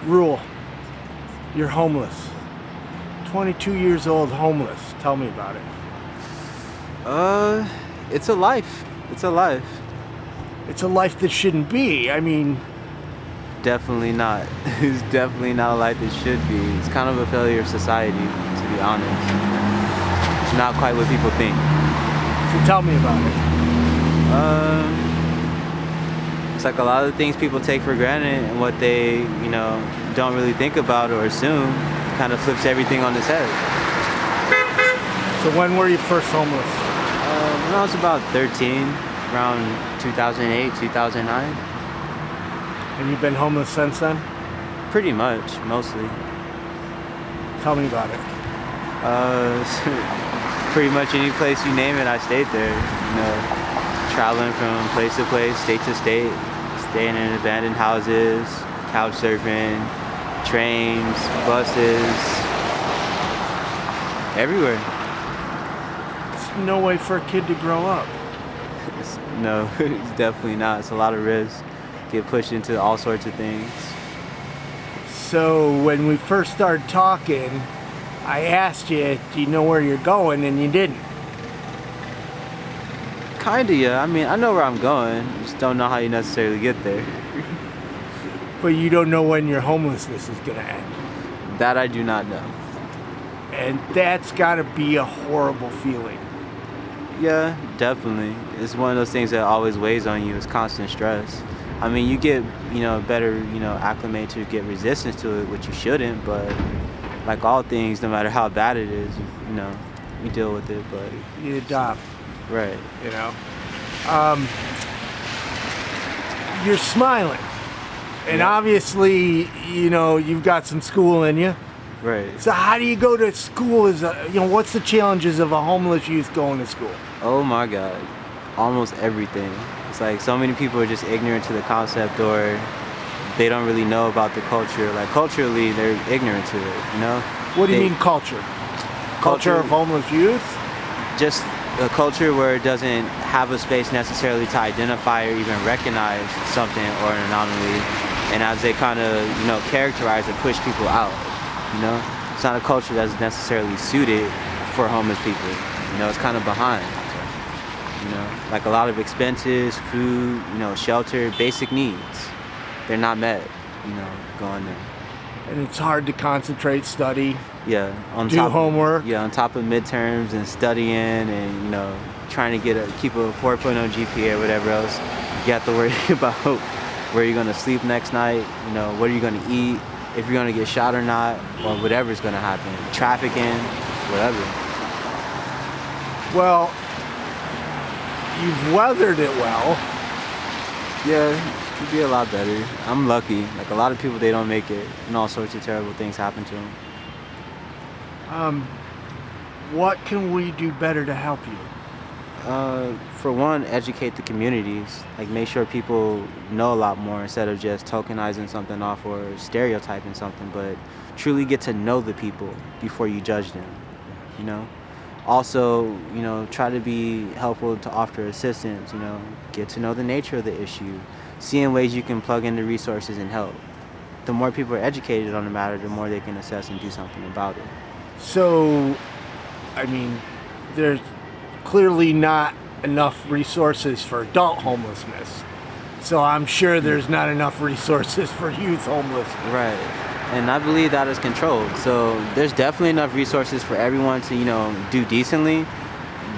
Rule, you're homeless. 22 years old, homeless. Tell me about it. It's a life. It's a life. It's a life that shouldn't be. I mean, Definitely not. It's definitely not a life it should be. It's kind of a failure of society, to be honest. It's not quite what people think. so tell me about it. It's like a lot of the things people take for granted and what they, don't really think about or assume kind of flips everything on its head. So when were you first homeless? When I was about 13, around 2008, 2009, And you've been homeless since then? pretty much, mostly. Tell me about it. Pretty much any place you name it, I stayed there. Traveling from place to place, state to state, staying in abandoned houses, couch surfing, trains, buses, everywhere. It's no way for a kid to grow up. No, it's definitely not. It's a lot of risk. Get pushed into all sorts of things. So when we first started talking, I asked you, do you know where you're going? And you didn't. Kinda, yeah. I mean, I know where I'm going. Just don't know how you necessarily get there. But you don't know when your homelessness is going to end. That I do not know. And that's got to be a horrible feeling. Yeah, definitely. It's one of those things that always weighs on you. It's constant stress. I mean, you get, better, acclimated to get resistance to it, which you shouldn't, but like all things, no matter how bad it is, you deal with it, but... You adopt. Right. You're smiling. And obviously, you've got some school in you. Right. So how do you go to school what's the challenges of a homeless youth going to school? Oh my God. Almost everything. It's like so many people are just ignorant to the concept, or they don't really know about the culture. Like culturally, they're ignorant to it, What do you mean culture? Culture of homeless youth? Just a culture where it doesn't have a space necessarily to identify or even recognize something or an anomaly. And as they kind of, characterize and push people out, It's not a culture that's necessarily suited for homeless people. It's kind of behind. Like a lot of expenses, food, shelter, basic needs. They're not met, going there. And it's hard to concentrate, study, Yeah, do homework. Yeah, on top of midterms and studying and, trying to keep a 4.0 GPA or whatever else. You have to worry about where you're going to sleep next night, what are you going to eat, if you're going to get shot or not, or whatever's going to happen. Trafficking, whatever. Well, you've weathered it well. Yeah, it could be a lot better. I'm lucky. Like a lot of people, they don't make it, and all sorts of terrible things happen to them. What can we do better to help you? For one, educate the communities. Like make sure people know a lot more instead of just tokenizing something off or stereotyping something, but truly get to know the people before you judge them, Also, try to be helpful to offer assistance, get to know the nature of the issue, seeing ways you can plug in the resources and help. The more people are educated on the matter, the more they can assess and do something about it. So, there's clearly not enough resources for adult homelessness. So I'm sure there's not enough resources for youth homelessness. Right. And I believe that is controlled. So there's definitely enough resources for everyone to, do decently.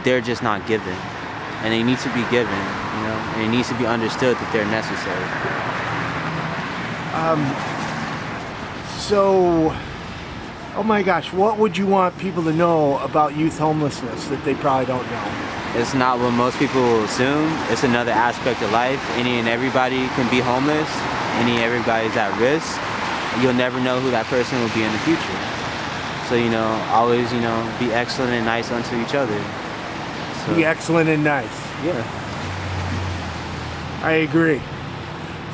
They're just not given. And they need to be given, and it needs to be understood that they're necessary. Oh my gosh, what would you want people to know about youth homelessness that they probably don't know? It's not what most people assume. It's another aspect of life. Any and everybody can be homeless. Everybody's at risk. You'll never know who that person will be in the future. So, always, be excellent and nice unto each other. So, be excellent and nice. Yeah. I agree.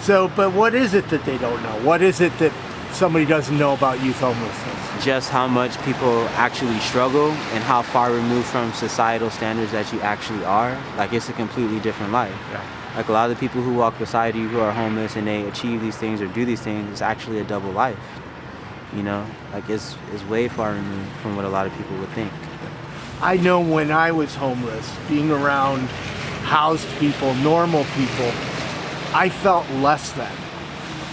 So, but what is it that they don't know? What is it that somebody doesn't know about youth homelessness? Just how much people actually struggle and how far removed from societal standards that you actually are. Like, it's a completely different life. Yeah. Like a lot of the people who walk beside you who are homeless and they achieve these things or do these things, it's actually a double life. You know, like it's way far removed from what a lot of people would think. I know when I was homeless, being around housed people, normal people, I felt less than.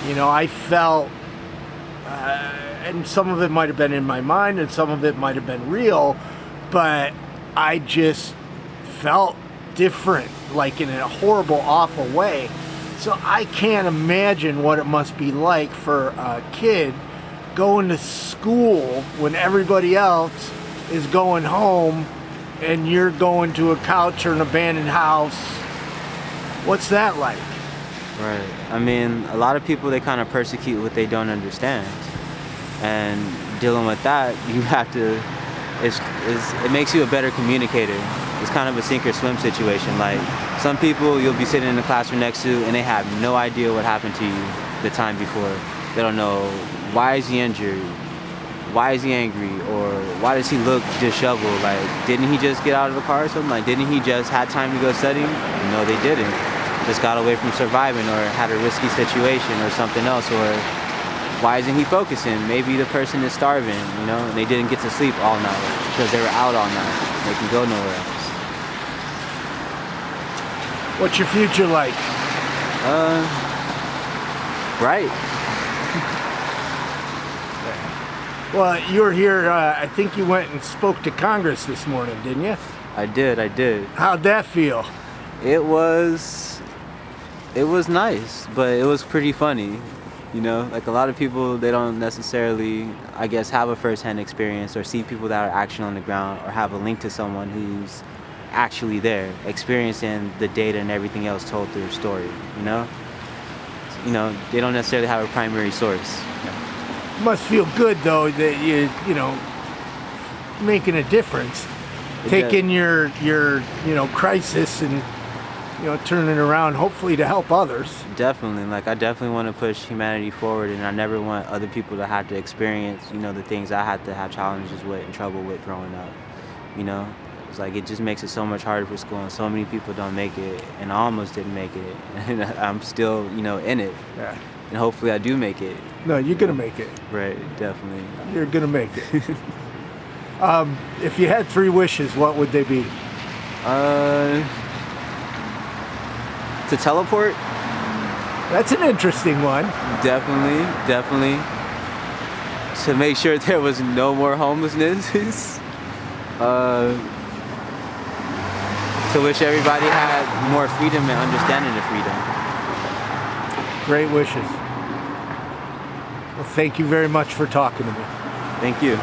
You know, I felt, and some of it might have been in my mind and some of it might have been real, but I just felt different, like in a horrible, awful way. So I can't imagine what it must be like for a kid going to school when everybody else is going home and you're going to a couch or an abandoned house. What's that like? Right. I mean, a lot of people, they kind of persecute what they don't understand. And dealing with that, you have to, it makes you a better communicator. It's kind of a sink or swim situation. Like some people you'll be sitting in the classroom next to and they have no idea what happened to you the time before. They don't know, why is he injured? Why is he angry? Or why does he look disheveled? Like, didn't he just get out of the car or something? Like, didn't he just had time to go study? No, they didn't. Just got away from surviving or had a risky situation or something else. Or why isn't he focusing? Maybe the person is starving, you know, and they didn't get to sleep all night because they were out all night. They can go nowhere else. What's your future like? Bright. Well, you were here, I think you went and spoke to Congress this morning, didn't you? I did. How'd that feel? It was nice, but it was pretty funny. You know, like a lot of people, they don't necessarily, I guess, have a first-hand experience or see people that are actually on the ground or have a link to someone who's actually there, experiencing the data and everything else told through a story, you know? You know, they don't necessarily have a primary source. Must feel good though that you know, making a difference, taking your crisis and turning it around, hopefully to help others. Definitely, like I definitely want to push humanity forward, and I never want other people to have to experience the things I had to have challenges with and trouble with growing up. You know, it's like it just makes it so much harder for school, and so many people don't make it, and I almost didn't make it, and I'm still in it. Yeah. And hopefully I do make it. No, you're gonna make it. Right, definitely. You're gonna make it. If you had 3 wishes, what would they be? To teleport? That's an interesting one. Definitely. To make sure there was no more homelessness. To wish everybody had more freedom and understanding of freedom. Great wishes. Well, thank you very much for talking to me. Thank you.